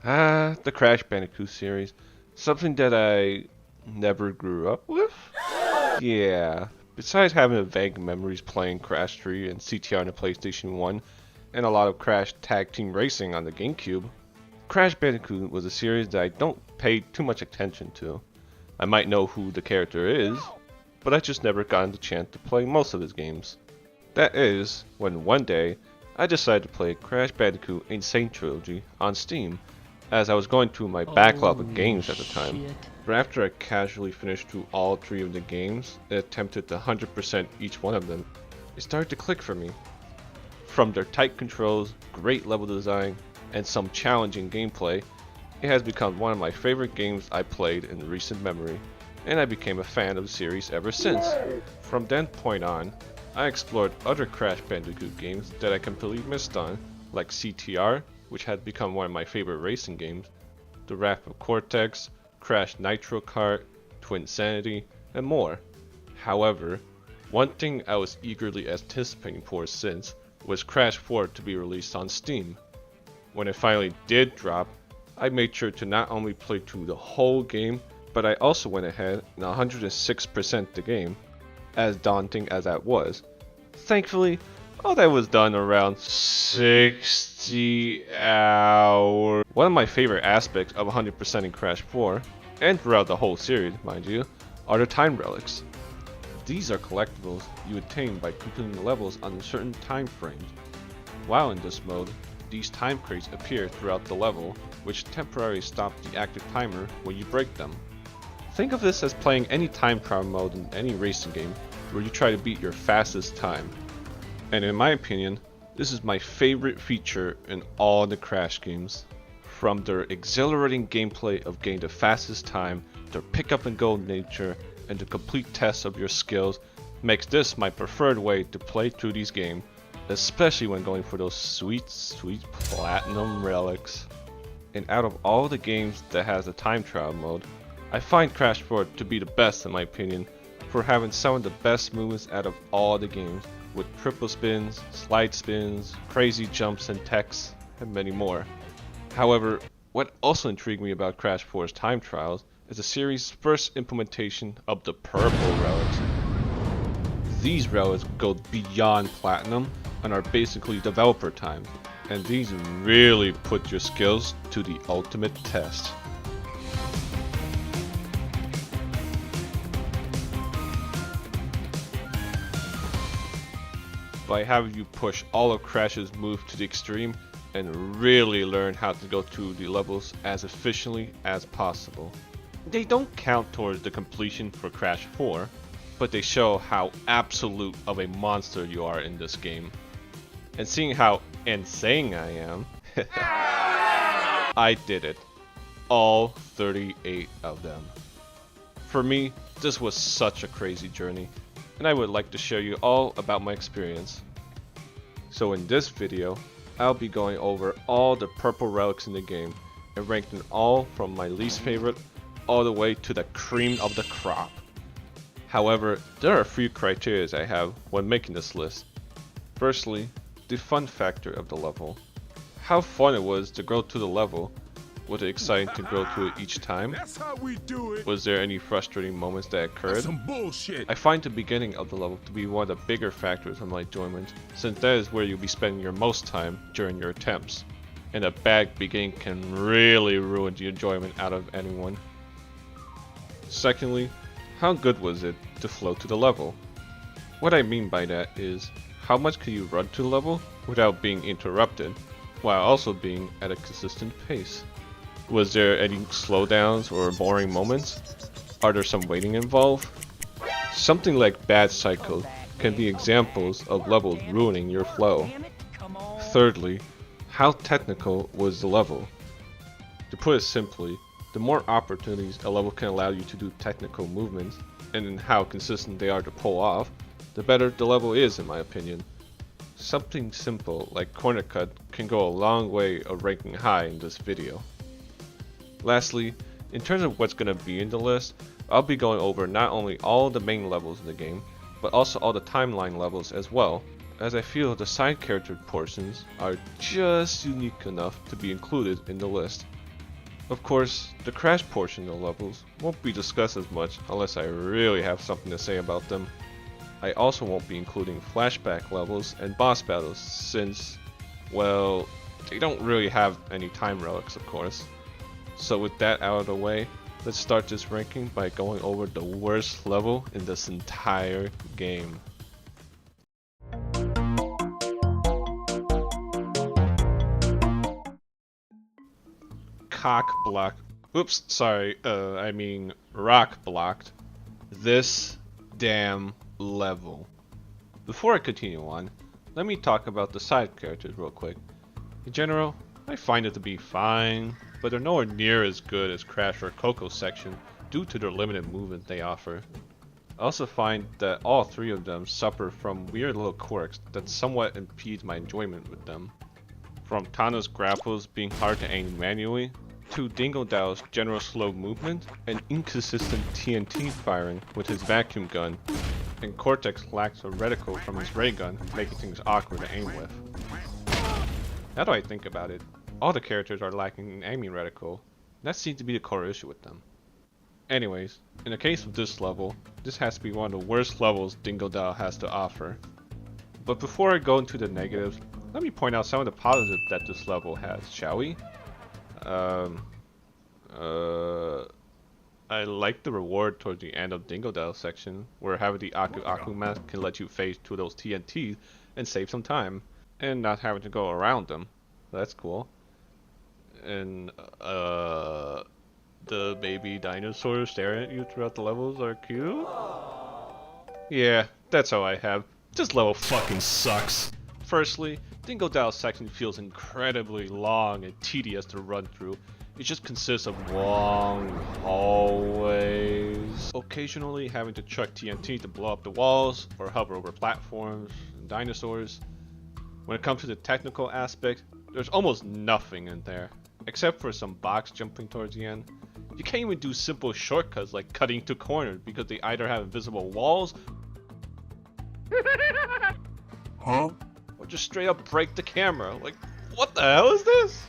The Crash Bandicoot series. Something that I never grew up with? Yeah. Besides having a vague memories playing Crash 3 and CTR on the PlayStation 1, and a lot of Crash Tag Team Racing on the GameCube, Crash Bandicoot was a series that I don't pay too much attention to. I might know who the character is, but I just never gotten the chance to play most of his games. That is, when one day, I decided to play Crash Bandicoot Insane Trilogy on Steam, as I was going through my backlog of games at the time. But after I casually finished through all three of the games and attempted to 100% each one of them, it started to click for me. From their tight controls, great level design, and some challenging gameplay, it has become one of my favorite games I played in recent memory, and I became a fan of the series ever since. From that point on, I explored other Crash Bandicoot games that I completely missed on, like CTR, which had become one of my favorite racing games, The Wrath of Cortex, Crash Nitro Kart, Twinsanity, and more. However, one thing I was eagerly anticipating for since was Crash 4 to be released on Steam. When it finally did drop, I made sure to not only play through the whole game, but I also went ahead and 106% the game, as daunting as that was. Thankfully, all that was done around 60 hours. One of my favorite aspects of 100% in Crash 4, and throughout the whole series, mind you, are the time relics. These are collectibles you attain by completing the levels on certain time frames. While in this mode, these time crates appear throughout the level, which temporarily stop the active timer when you break them. Think of this as playing any time trial mode in any racing game where you try to beat your fastest time. And in my opinion, this is my favorite feature in all the Crash games. From their exhilarating gameplay of getting the fastest time, their pick up and go nature, and the complete test of your skills makes this my preferred way to play through these games, especially when going for those sweet platinum relics. And out of all the games that has a time trial mode, I find Crash 4 to be the best in my opinion for having some of the best movements out of all the games, with triple spins, slide spins, crazy jumps and techs, and many more. However, what also intrigued me about Crash 4's time trials is the series' first implementation of the Purple Relics. These relics go beyond platinum and are basically developer time, and these really put your skills to the ultimate test. By having you push all of Crash's moves to the extreme and really learn how to go through the levels as efficiently as possible. They don't count towards the completion for Crash 4, but they show how absolute of a monster you are in this game. And seeing how insane I am, I did it. All 38 of them. For me, this was such a crazy journey, and I would like to show you all about my experience. So in this video, I'll be going over all the purple relics in the game and rank them all from my least favorite all the way to the cream of the crop. However, there are a few criteria I have when making this list. Firstly, the fun factor of the level. How fun it was to go through the level. Was it exciting to go through it each time? That's how we do it. Was there any frustrating moments that occurred? That's some bullshit. I find the beginning of the level to be one of the bigger factors of my enjoyment, since that is where you'll be spending your most time during your attempts, and a bad beginning can really ruin the enjoyment out of anyone. Secondly, how good was it to flow to the level? What I mean by that is, how much can you run to the level without being interrupted, while also being at a consistent pace? Was there any slowdowns or boring moments? Are there some waiting involved? Something like bad cycles can be examples of levels ruining your flow. Thirdly, how technical was the level? To put it simply, the more opportunities a level can allow you to do technical movements, and in how consistent they are to pull off, the better the level is in my opinion. Something simple like corner cut can go a long way of ranking high in this video. Lastly, in terms of what's going to be in the list, I'll be going over not only all the main levels in the game, but also all the timeline levels as well, as I feel the side character portions are just unique enough to be included in the list. Of course, the Crash portion of the levels won't be discussed as much unless I really have something to say about them. I also won't be including flashback levels and boss battles since, well, they don't really have any time relics, of course. So with that out of the way, let's start this ranking by going over the worst level in this entire game. Rock blocked this damn level. Before I continue on, let me talk about the side characters real quick. In general, I find it to be fine, but they're nowhere near as good as Crash or Coco's section due to their limited movement they offer. I also find that all three of them suffer from weird little quirks that somewhat impede my enjoyment with them. From Tana's grapples being hard to aim manually, to Dingodale's general slow movement and inconsistent TNT firing with his vacuum gun, and Cortex lacks a reticle from his ray gun, making things awkward to aim with. Now that I think about it, all the characters are lacking an aiming reticle. That seems to be the core issue with them. Anyways, in the case of this level, this has to be one of the worst levels Dingodale has to offer. But before I go into the negatives, let me point out some of the positives that this level has, shall we? I like the reward towards the end of Dingodale section, where having the Aku Aku mask can let you phase to those TNTs and save some time, and not having to go around them. That's cool. And the baby dinosaurs staring at you throughout the levels are cute. Yeah, that's all I have. This level fucking sucks. Firstly, Dingodale's section feels incredibly long and tedious to run through. It just consists of long hallways, occasionally having to chuck TNT to blow up the walls or hover over platforms and dinosaurs. When it comes to the technical aspect, there's almost nothing in there, except for some box jumping towards the end. You can't even do simple shortcuts like cutting to corners because they either have invisible walls or just straight up break the camera. Like, what the hell is this?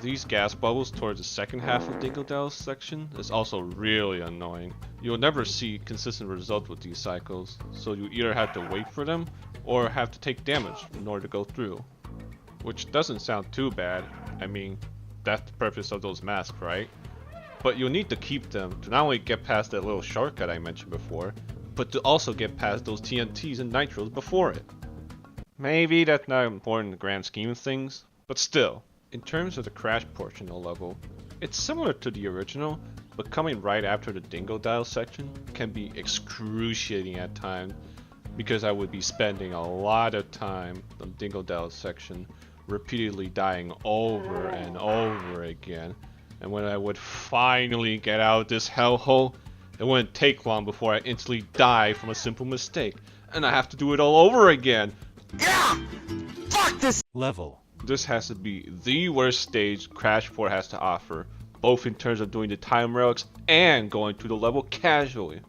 These gas bubbles towards the second half of Dingodale's section is also really annoying. You'll never see consistent results with these cycles, so you either have to wait for them or have to take damage in order to go through. Which doesn't sound too bad. I mean, that's the purpose of those masks, right? But you'll need to keep them to not only get past that little shortcut I mentioned before, but to also get past those TNTs and nitros before it. Maybe that's not important in the grand scheme of things, but still, in terms of the Crash portion of the level, it's similar to the original, but coming right after the Dingodale section can be excruciating at times, because I would be spending a lot of time on Dingodale's section, repeatedly dying over and over again, and when I would finally get out of this hellhole, it wouldn't take long before I instantly die from a simple mistake, and I have to do it all over again. Yeah! Fuck this level. This has to be the worst stage Crash 4 has to offer, both in terms of doing the time relics and going through the level casually.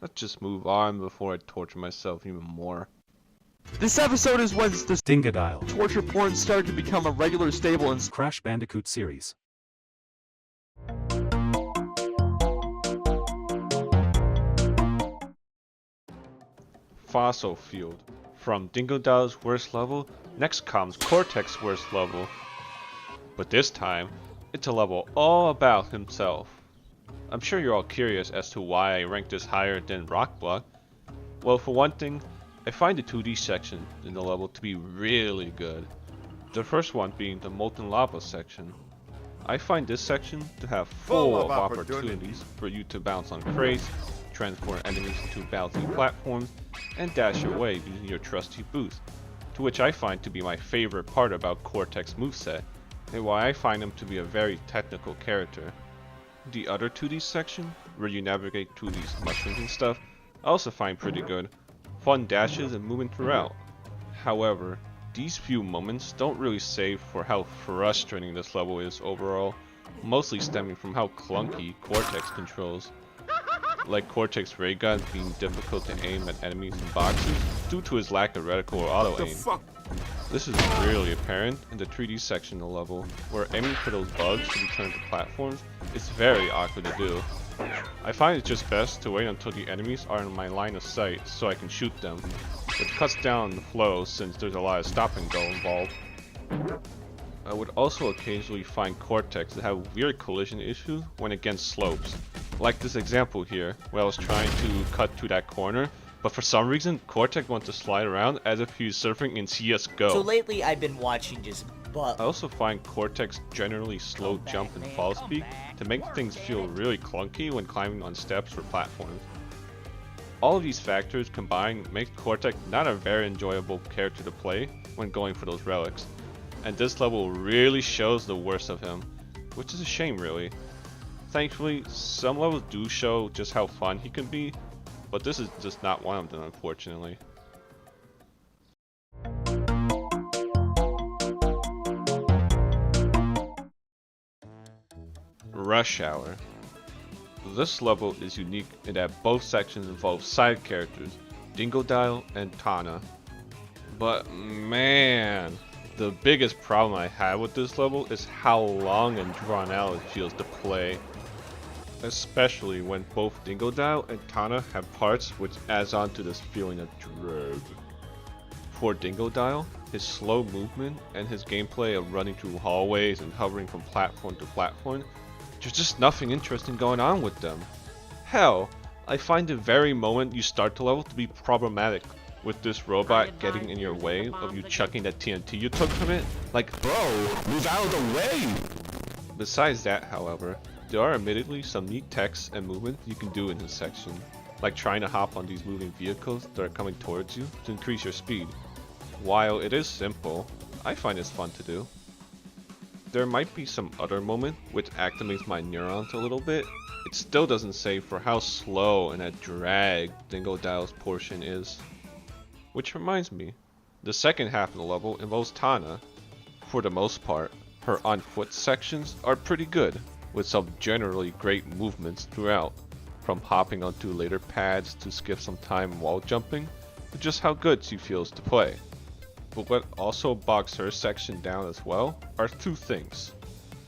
Let's just move on before I torture myself even more. This episode is when the Dingodale torture porn started to become a regular staple in Crash Bandicoot series. Fossil Field. From Dingodale's worst level, next comes Cortex's worst level. But this time, it's a level all about himself. I'm sure you're all curious as to why I rank this higher than Rock Block. Well, for one thing, I find the 2D section in the level to be really good. The first one being the Molten Lava section. I find this section to have full of opportunities for you to bounce on crates, transform enemies into bouncing platforms, and dash away using your trusty boost, to which I find to be my favorite part about Cortex's moveset, and why I find him to be a very technical character. The other 2D section, where you navigate through these mushrooms and stuff, I also find pretty good. Fun dashes and movement throughout. However, these few moments don't really save for how frustrating this level is overall, mostly stemming from how clunky Cortex controls. Like Cortex's ray gun being difficult to aim at enemies and boxes due to his lack of reticle or auto aim. This is really apparent in the 3D section of the level, where aiming for those bugs to return to platforms is very awkward to do. I find it just best to wait until the enemies are in my line of sight so I can shoot them, which cuts down the flow since there's a lot of stop and go involved. I would also occasionally find Cortex that have weird collision issues when against slopes, like this example here, where I was trying to cut to that corner, but for some reason Cortex wants to slide around as if he's surfing in CSGO. So lately I've been watching just I also find Cortex generally slow jump and fall speed to make things feel really clunky when climbing on steps or platforms. All of these factors combined make Cortex not a very enjoyable character to play when going for those relics, and this level really shows the worst of him, which is a shame really. Thankfully, some levels do show just how fun he can be, but this is just not one of them unfortunately. Rush Hour. This level is unique in that both sections involve side characters, Dingodile and Tana. But man, the biggest problem I have with this level is how long and drawn out it feels to play. Especially when both Dingodile and Tana have parts which adds on to this feeling of dread. For Dingodile, his slow movement and his gameplay of running through hallways and hovering from platform to platform, there's just nothing interesting going on with them. Hell, I find the very moment you start the level to be problematic, with this robot getting in your way of you chucking that TNT you took from it. Like, bro, move out of the way! Besides that, however, there are admittedly some neat texts and movement you can do in this section, like trying to hop on these moving vehicles that are coming towards you to increase your speed. While it is simple, I find it's fun to do. There might be some other moment which activates my neurons a little bit. It still doesn't say for how slow and a drag Dingodile's portion is. Which reminds me, the second half of the level involves Tana. For the most part, her on foot sections are pretty good, with some generally great movements throughout, from hopping onto later pads to skip some time while jumping, to just how good she feels to play. But what also bogs her section down as well are two things.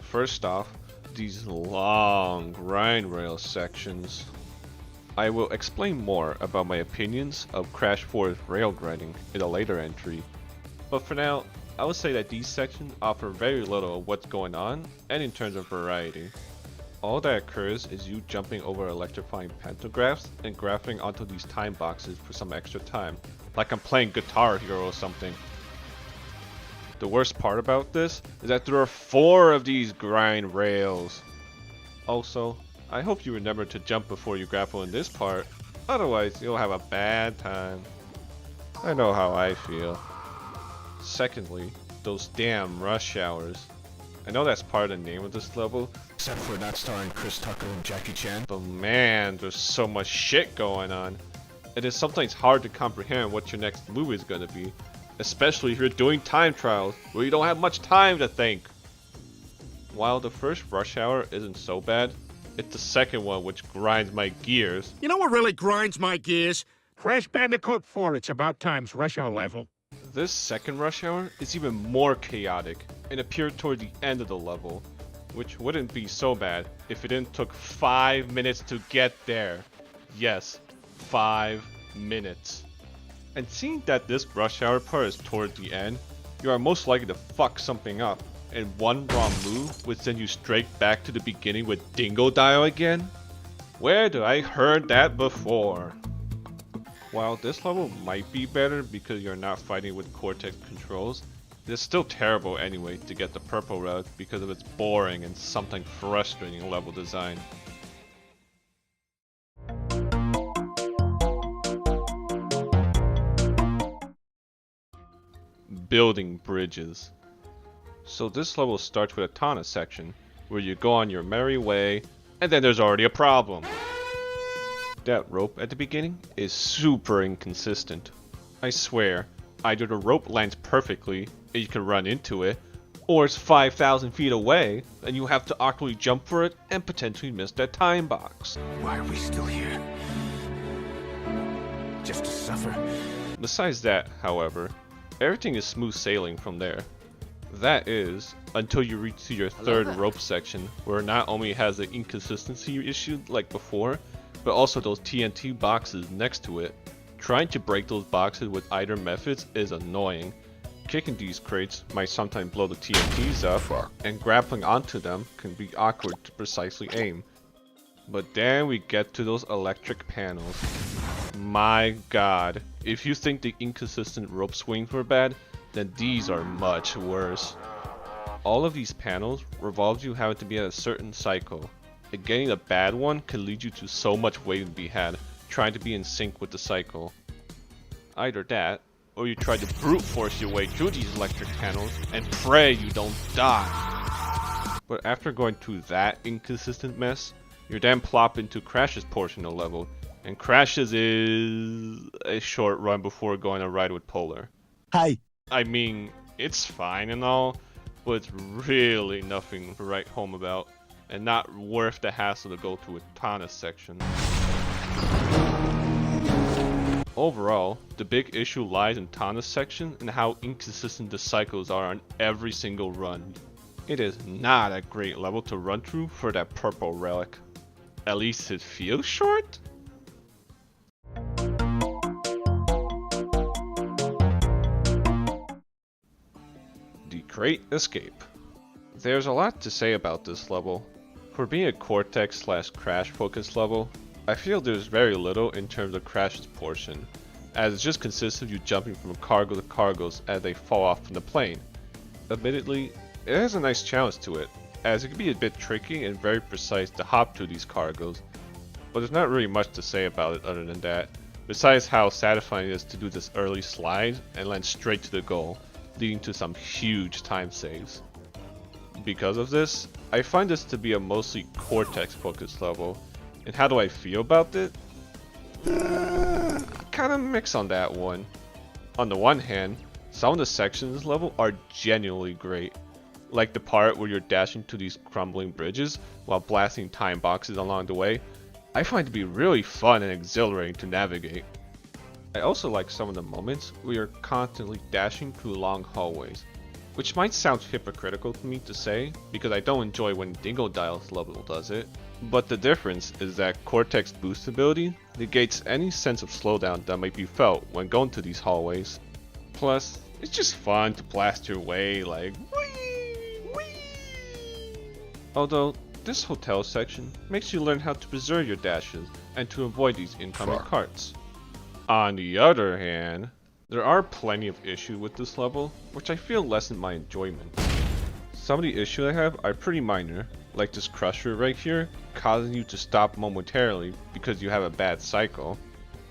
First off, these long grind rail sections. I will explain more about my opinions of Crash 4's rail grinding in a later entry, but for now, I would say that these sections offer very little of what's going on, and in terms of variety. All that occurs is you jumping over electrifying pantographs and graphing onto these time boxes for some extra time, like I'm playing Guitar Hero or something. The worst part about this is that there are 4 of these grind rails. Also, I hope you remember to jump before you grapple in this part, otherwise you'll have a bad time. I know how I feel. Secondly, those damn rush hours. I know that's part of the name of this level, Except for not starring Chris Tucker and Jackie Chan. but man, there's so much shit going on. It is sometimes hard to comprehend what your next move is gonna be, especially if you're doing time trials where you don't have much time to think. While the first rush hour isn't so bad, it's the second one which grinds my gears. You know what really grinds my gears? Crash Bandicoot 4, it's about time's rush hour level. This second rush hour is even more chaotic and appeared toward the end of the level, which wouldn't be so bad if it didn't took 5 minutes to get there. Yes, 5 minutes. And seeing that this rush hour part is toward the end, you are most likely to fuck something up, and one wrong move would send you straight back to the beginning with Dingodile again? Where did I heard that before? While this level might be better because you're not fighting with Cortex controls, it is still terrible anyway to get the Purple Relics because of its boring and sometimes frustrating level design. Building bridges. So this level starts with a Tana section, where you go on your merry way, and then there's already a problem. That rope at the beginning is super inconsistent. I swear, either the rope lands perfectly and you can run into it, or it's 5,000 feet away and you have to awkwardly jump for it and potentially miss that time box. Why are we still here? Just to suffer? Besides that, however, everything is smooth sailing from there. That is, until you reach to your third rope section, where not only has the inconsistency issue like before, but also those TNT boxes next to it. Trying to break those boxes with either methods is annoying. Kicking these crates might sometimes blow the TNTs up, and grappling onto them can be awkward to precisely aim. But then we get to those electric panels. My god, if you think the inconsistent rope swings were bad, then these are much worse. All of these panels revolve you having to be at a certain cycle, and getting a bad one can lead you to so much waiting to be had, trying to be in sync with the cycle. Either that, or you try to brute force your way through these electric panels and pray you don't die. But after going through that inconsistent mess, you're then plopped into Crash's portion of the level, and Crash's is a short run before going a ride with Polar. Hi. I mean, it's fine and all, but it's really nothing to write home about, and not worth the hassle to go through a Tana's section. Overall, the big issue lies in Tana's section and how inconsistent the cycles are on every single run. It is not a great level to run through for that Purple Relic. At least it feels short? The Great Escape. There's a lot to say about this level. For being a Cortex/Crash focused level, I feel there's very little in terms of Crash's portion, as it just consists of you jumping from cargo to cargoes as they fall off from the plane. Admittedly, it has a nice challenge to it, as it can be a bit tricky and very precise to hop through these cargoes, but there's not really much to say about it other than that, besides how satisfying it is to do this early slide and land straight to the goal, leading to some huge time saves. Because of this, I find this to be a mostly Cortex focused level, and how do I feel about it? Kinda mixed on that one. On the one hand, some of the sections of this level are genuinely great, like the part where you're dashing to these crumbling bridges while blasting time boxes along the way. I find it to be really fun and exhilarating to navigate. I also like some of the moments where you're constantly dashing through long hallways, which might sound hypocritical to me to say because I don't enjoy when Dingodile's level does it, but the difference is that Cortex boost ability negates any sense of slowdown that might be felt when going through these hallways. Plus, it's just fun to blast your way like whee, whee. Although, this hotel section makes you learn how to preserve your dashes and to avoid these incoming carts. On the other hand, there are plenty of issues with this level, which I feel lessen my enjoyment. Some of the issues I have are pretty minor, like this crusher right here, causing you to stop momentarily because you have a bad cycle,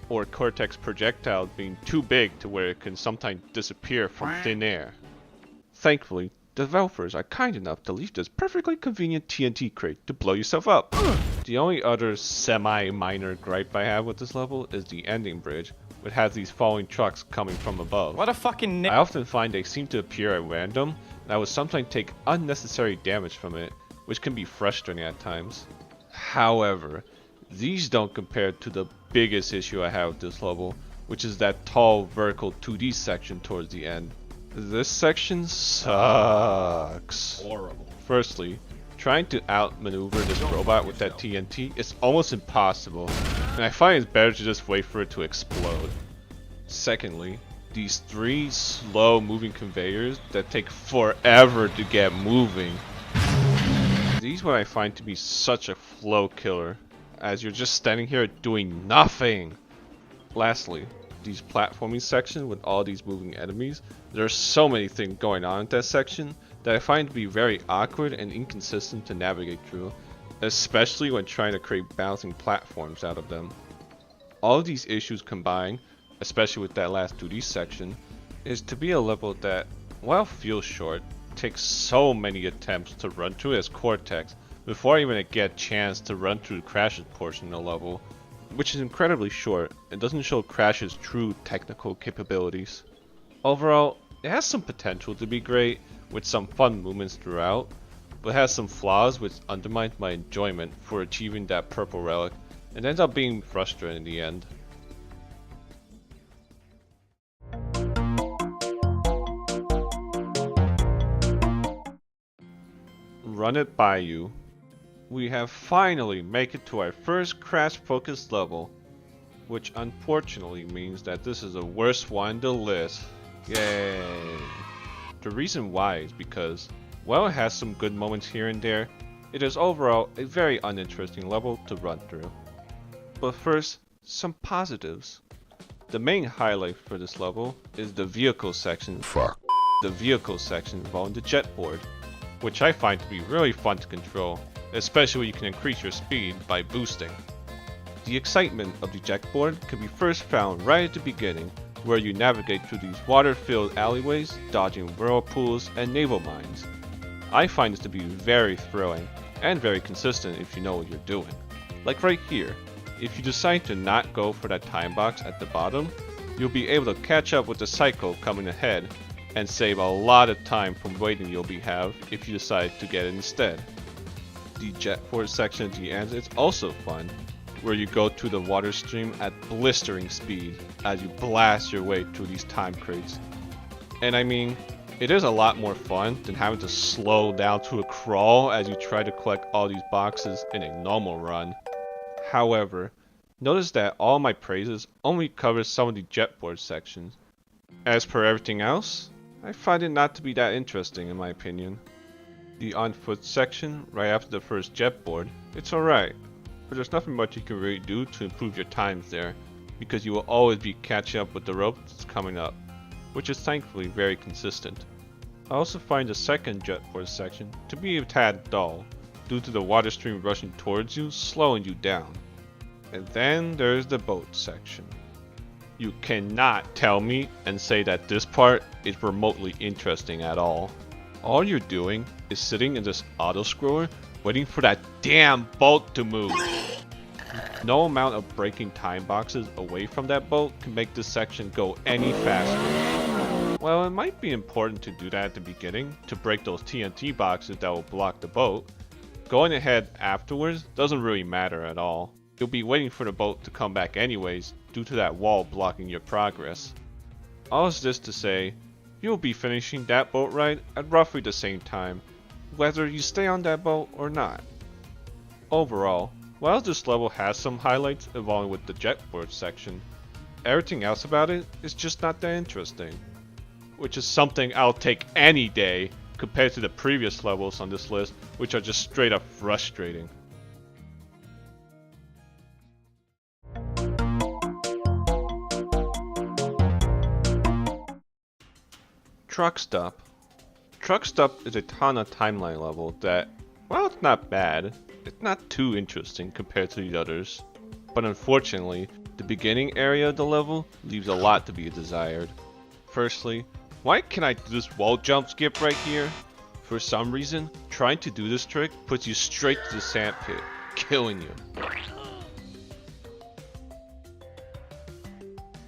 or Cortex projectiles being too big to where it can sometimes disappear from thin air. Thankfully, developers are kind enough to leave this perfectly convenient TNT crate to blow yourself up. The only other semi-minor gripe I have with this level is the ending bridge, which has these falling trucks coming from above. What a fucking I often find they seem to appear at random, and I would sometimes take unnecessary damage from it, which can be frustrating at times. However, these don't compare to the biggest issue I have with this level, which is that tall vertical 2D section towards the end. This section sucks. Horrible. Firstly, trying to outmaneuver this robot with that TNT is almost impossible, and I find it's better to just wait for it to explode. Secondly, these 3 slow moving conveyors that take forever to get moving. These what I find to be such a flow killer, as you're just standing here doing nothing. Lastly, these platforming sections with all these moving enemies, there are so many things going on in that section that I find to be very awkward and inconsistent to navigate through, especially when trying to create bouncing platforms out of them. All of these issues combined, especially with that last 2D section, is to be a level that, while feels short, takes so many attempts to run through as Cortex before I even get a chance to run through Crash's portion of the level, which is incredibly short and doesn't show Crash's true technical capabilities. Overall, it has some potential to be great, with some fun movements throughout, but has some flaws which undermine my enjoyment for achieving that Purple Relic, and ends up being frustrating in the end. run it by you. We have finally made it to our first Crash focused level, which unfortunately means that this is the worst one in the list. Yay! The reason why is because, while it has some good moments here and there, it is overall a very uninteresting level to run through. But first, some positives. The main highlight for this level is the vehicle section. The vehicle section involving the jet board, which I find to be really fun to control, especially when you can increase your speed by boosting. The excitement of the jet board can be first found right at the beginning, where you navigate through these water-filled alleyways, dodging whirlpools and naval mines. I find this to be very thrilling, and very consistent if you know what you're doing. Like right here, if you decide to not go for that time box at the bottom, you'll be able to catch up with the cycle coming ahead, and save a lot of time from waiting you'll have if you decide to get it instead. The jet board section at the end is also fun, where you go through the water stream at blistering speed as you blast your way through these time crates. And I mean, it is a lot more fun than having to slow down to a crawl as you try to collect all these boxes in a normal run. However, notice that all my praises only covers some of the jet board sections. As per everything else, I find it not to be that interesting in my opinion. The on foot section right after the first jet board, it's alright, but there's nothing much you can really do to improve your times there, because you will always be catching up with the rope that's coming up, which is thankfully very consistent. I also find the second jet board section to be a tad dull, due to the water stream rushing towards you, slowing you down. And then there's the boat section. You cannot tell me and say that this part is remotely interesting at all. All you're doing is sitting in this auto-scroller waiting for that damn boat to move. No amount of breaking time boxes away from that boat can make this section go any faster. Well, it might be important to do that at the beginning to break those TNT boxes that will block the boat. Going ahead afterwards doesn't really matter at all. You'll be waiting for the boat to come back anyways due to that wall blocking your progress. All is this to say, you'll be finishing that boat ride at roughly the same time, whether you stay on that boat or not. Overall, while this level has some highlights involving with the jetboard section, everything else about it is just not that interesting. Which is something I'll take any day compared to the previous levels on this list, which are just straight up frustrating. Truck Stop. Truck Stop is a Tana timeline level that, while it's not bad, it's not too interesting compared to the others. But unfortunately, the beginning area of the level leaves a lot to be desired. Firstly, why can I do this wall jump skip right here? For some reason, trying to do this trick puts you straight to the sand pit, killing you.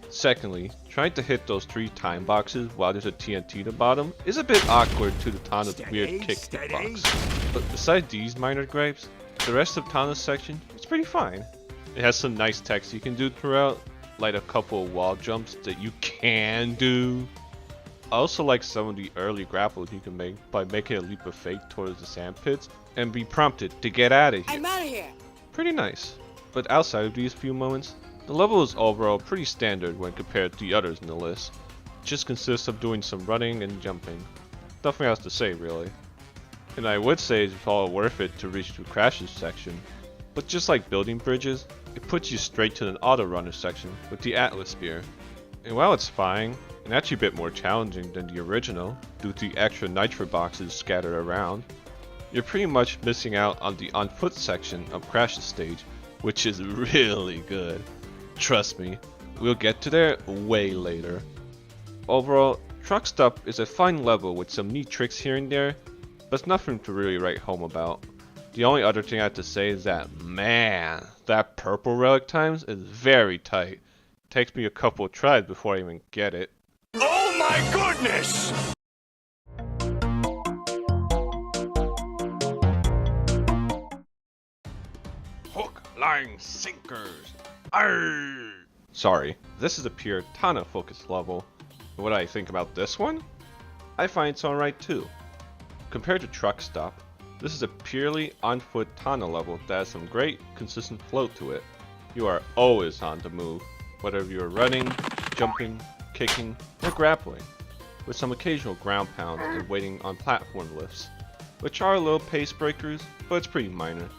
Secondly, trying to hit those 3 time boxes while there's a TNT at the bottom is a bit awkward to the Tana's weird kick box. But besides these minor gripes, the rest of Tana's section is pretty fine. It has some nice text you can do throughout, like a couple of wall jumps that you can do. I also like some of the early grapples you can make by making a leap of faith towards the sand pits and be prompted to get out of here. I'm out of here! Pretty nice. But outside of these few moments, the level is overall pretty standard when compared to the others in the list. It just consists of doing some running and jumping. Nothing else to say really. And I would say it's all worth it to reach the Crash's section, but just like building bridges, it puts you straight to an auto runner section with the Atlas Spear. And while it's fine, and actually a bit more challenging than the original due to the extra nitro boxes scattered around, you're pretty much missing out on the on foot section of Crash's stage, which is really good. Trust me, we'll get to there way later. Overall, Truck Stop is a fun level with some neat tricks here and there, but it's nothing to really write home about. The only other thing I have to say is that, man, that Purple Relic times is very tight. Takes me a couple of tries before I even get it. Oh my goodness! Hook, line, sinkers. Arrgh. Sorry, this is a pure Tana focused level. What do I think about this one? I find it's alright too. Compared to Truck Stop, This is a purely on-foot Tana level that has some great, consistent flow to it. You are always on the move, whether you are running, jumping, kicking, or grappling, with some occasional ground pounds and waiting on platform lifts, which are little pace breakers, but it's pretty minor.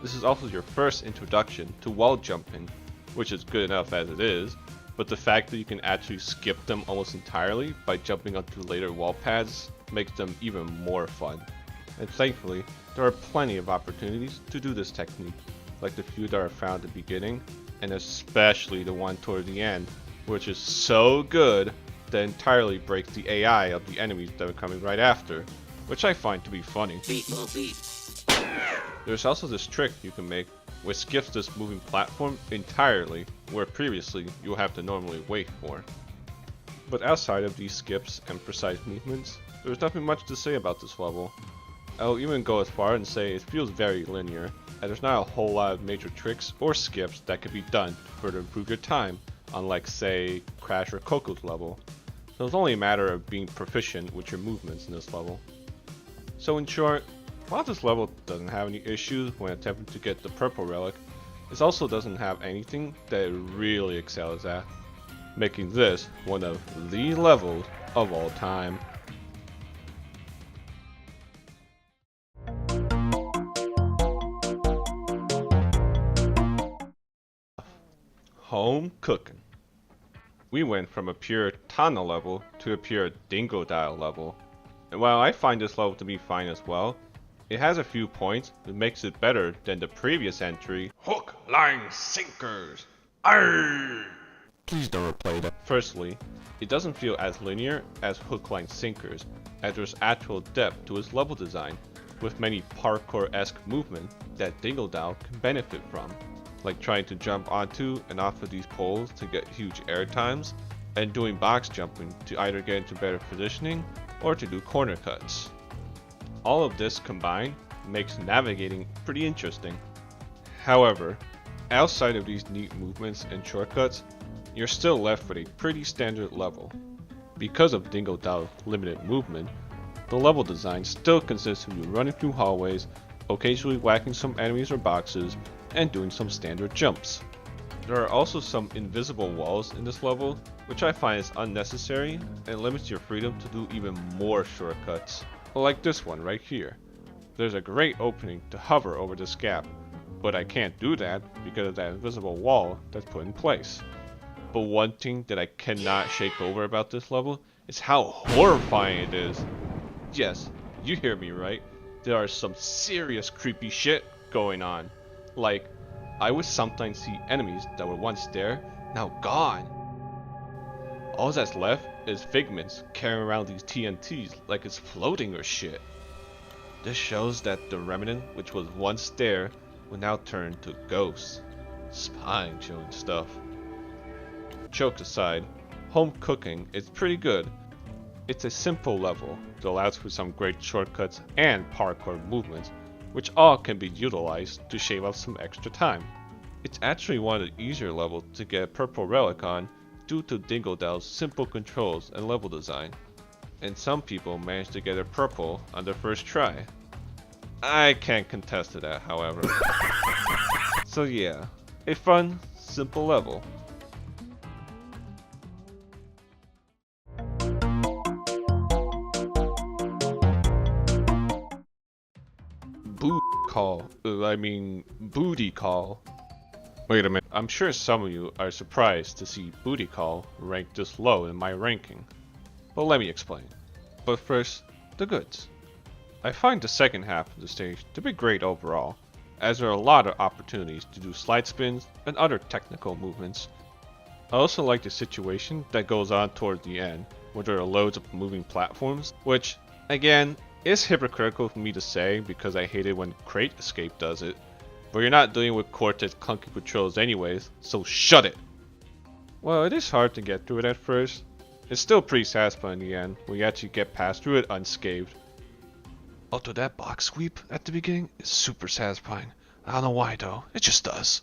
This is also your first introduction to wall jumping, which is good enough as it is, but the fact that you can actually skip them almost entirely by jumping onto later wall pads makes them even more fun. And thankfully, there are plenty of opportunities to do this technique, like the few that are found at the beginning, and especially the one toward the end, which is so good that entirely breaks the AI of the enemies that are coming right after, which I find to be funny. There's also this trick you can make which skips this moving platform entirely, where previously you'll have to normally wait for. But outside of these skips and precise movements, there's nothing much to say about this level. I'll even go as far and say it feels very linear, and there's not a whole lot of major tricks or skips that can be done to further improve your time, unlike say Crash or Coco's level. So it's only a matter of being proficient with your movements in this level. So in short, while this level doesn't have any issues when attempting to get the Purple Relic, it also doesn't have anything that it really excels at, making this one of the levels of all time. Home cooking. We went from a pure Tana level to a pure Dingodile level, and while I find this level to be fine as well, it has a few points that makes it better than the previous entry, Hook, Line, Sinkers. Arrgh! Please don't replay that. Firstly, it doesn't feel as linear as Hook, Line, Sinkers, as there's actual depth to its level design, with many parkour-esque movements that Dingodile can benefit from, like trying to jump onto and off of these poles to get huge air times, and doing box jumping to either get into better positioning or to do corner cuts. All of this combined makes navigating pretty interesting. However, outside of these neat movements and shortcuts, you're still left with a pretty standard level. Because of Dingodile's limited movement, the level design still consists of you running through hallways, occasionally whacking some enemies or boxes, and doing some standard jumps. There are also some invisible walls in this level, which I find is unnecessary and limits your freedom to do even more shortcuts. Like this one right here. There's a great opening to hover over this gap, but I can't do that because of that invisible wall that's put in place. But one thing that I cannot shake over about this level is how horrifying it is. Yes, you hear me right. There are some serious creepy shit going on. Like, I would sometimes see enemies that were once there, now gone. All that's left is figments carrying around these TNTs like it's floating or shit. This shows that the remnant which was once there will now turn to ghosts, spying showing stuff. Jokes aside, home cooking is pretty good. It's a simple level that allows for some great shortcuts and parkour movements, which all can be utilized to shave off some extra time. It's actually one of the easier levels to get a Purple Relic on due to Dingodile's simple controls and level design, and some people manage to get a purple on their first try. I can't contest to that, however. So yeah, a fun, simple level. Booty call. Wait a minute, I'm sure some of you are surprised to see Booty Call ranked this low in my ranking. Well, let me explain. But first, the goods. I find the second half of the stage to be great overall, as there are a lot of opportunities to do slide spins and other technical movements. I also like the situation that goes on toward the end, where there are loads of moving platforms, which, again, is hypocritical for me to say because I hate it when Crate Escape does it. But you're not doing with Cortex clunky patrols anyways, so shut it! Well, it is hard to get through it at first. It's still pretty satisfying in the end, when you actually get past through it unscathed. Although that box sweep at the beginning is super satisfying. I don't know why though, it just does.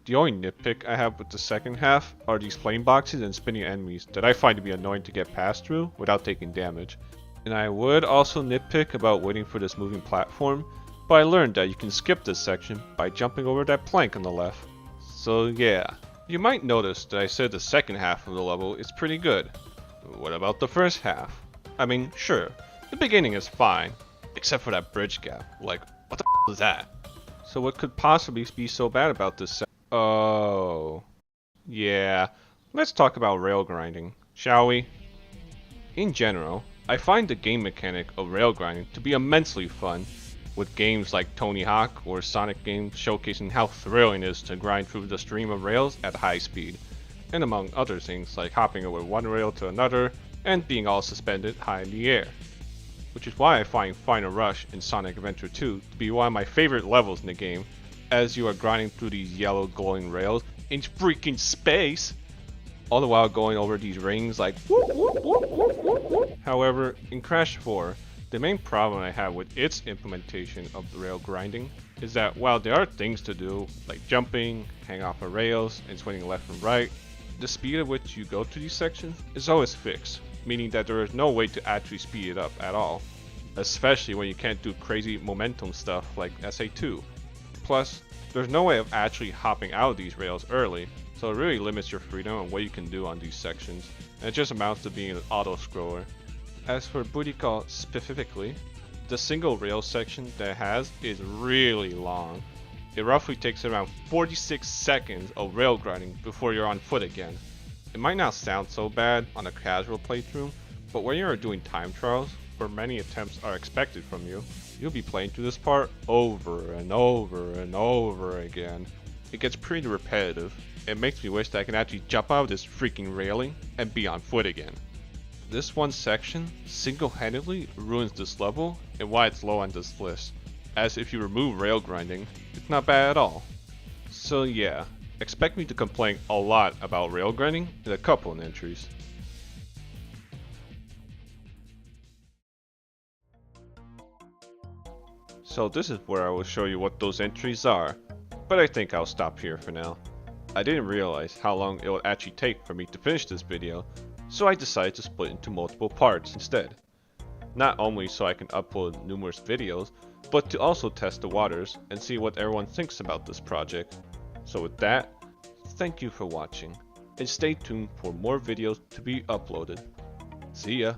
The only nitpick I have with the second half are these flame boxes and spinning enemies that I find to be annoying to get past through without taking damage. And I would also nitpick about waiting for this moving platform, but I learned that you can skip this section by jumping over that plank on the left. So yeah, you might notice that I said the second half of the level is pretty good. What about the first half? I mean, sure, the beginning is fine, except for that bridge gap. Like, what the f is that? So what could possibly be so bad about this Oh, yeah, let's talk about rail grinding, shall we? In general, I find the game mechanic of rail grinding to be immensely fun, with games like Tony Hawk or Sonic games showcasing how thrilling it is to grind through the stream of rails at high speed, and among other things like hopping over one rail to another and being all suspended high in the air. Which is why I find Final Rush in Sonic Adventure 2 to be one of my favorite levels in the game, as you are grinding through these yellow glowing rails in freaking space, all the while going over these rings like whoop, whoop, whoop, whoop, whoop, whoop. However, in Crash 4, the main problem I have with its implementation of the rail grinding is that while there are things to do, like jumping, hang off of rails, and swinging left and right, the speed at which you go through these sections is always fixed, meaning that there is no way to actually speed it up at all, especially when you can't do crazy momentum stuff like SA2. Plus, there's no way of actually hopping out of these rails early, so it really limits your freedom on what you can do on these sections, and it just amounts to being an auto-scroller. As for Booty Call specifically, the single rail section that it has is really long. It roughly takes around 46 seconds of rail grinding before you're on foot again. It might not sound so bad on a casual playthrough, but when you're doing time trials, where many attempts are expected from you, you'll be playing through this part over and over and over again. It gets pretty repetitive. It makes me wish that I can actually jump out of this freaking railing and be on foot again. This one section single-handedly ruins this level and why it's low on this list, as if you remove rail grinding, it's not bad at all. So yeah, expect me to complain a lot about rail grinding in a couple of entries. So this is where I will show you what those entries are, but I think I'll stop here for now. I didn't realize how long it would actually take for me to finish this video, so I decided to split into multiple parts instead. Not only so I can upload numerous videos, but to also test the waters and see what everyone thinks about this project. So with that, thank you for watching, and stay tuned for more videos to be uploaded. See ya!